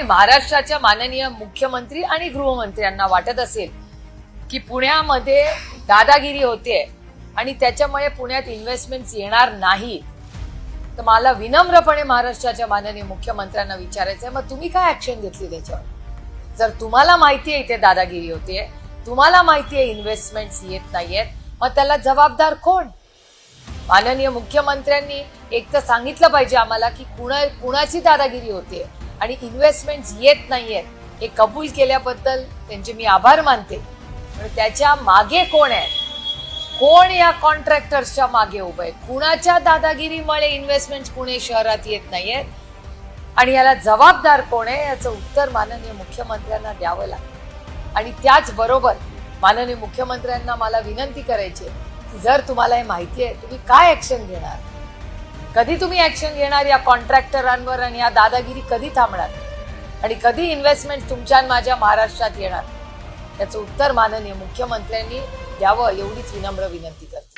महाराष्ट्राच्या माननीय मुख्यमंत्री आणि गृहमंत्र्यांना वाटत असेल की पुण्यामध्ये दादागिरी होते आणि त्याच्यामुळे पुण्यात इन्व्हेस्टमेंट्स येणार नाही, तर मला विनम्रपणे महाराष्ट्राच्या माननीय मुख्यमंत्र्यांना विचारायचंय, मग तुम्ही काय ऍक्शन घेतली त्याच्यावर? जर तुम्हाला माहिती आहे इथे दादागिरी होते, तुम्हाला माहिती आहे इन्व्हेस्टमेंट्स येत नाहीयेत, मग त्याला जबाबदार कोण? माननीय मुख्यमंत्र्यांनी एक तर सांगितलं पाहिजे आम्हाला की कुणाची दादागिरी होते आणि इन्व्हेस्टमेंट्स येत नाहीयेत, हे कबूल केल्याबद्दल त्यांचे मी आभार मानते. पण त्याच्या मागे कोण आहे? कोण या कॉन्ट्रॅक्टर्सच्या मागे उभं आहे? कुणाच्या दादागिरीमुळे इन्व्हेस्टमेंट पुणे शहरात येत नाहीयेत आणि याला जबाबदार कोण आहे, याचं उत्तर माननीय मुख्यमंत्र्यांना द्यावं लागतं. आणि त्याचबरोबर माननीय मुख्यमंत्र्यांना मला विनंती करायची की जर तुम्हाला हे माहिती आहे, तुम्ही काय ऍक्शन घेणार? कधी तुम्ही ऍक्शन घेणार या कॉन्ट्रॅक्टरांवर आणि या दादागिरी कधी थांबणार आणि कधी इन्व्हेस्टमेंट तुमच्या आणि माझ्या महाराष्ट्रात येणार? याचं उत्तर माननीय मुख्यमंत्र्यांनी द्यावं एवढीच विनम्र विनंती करते.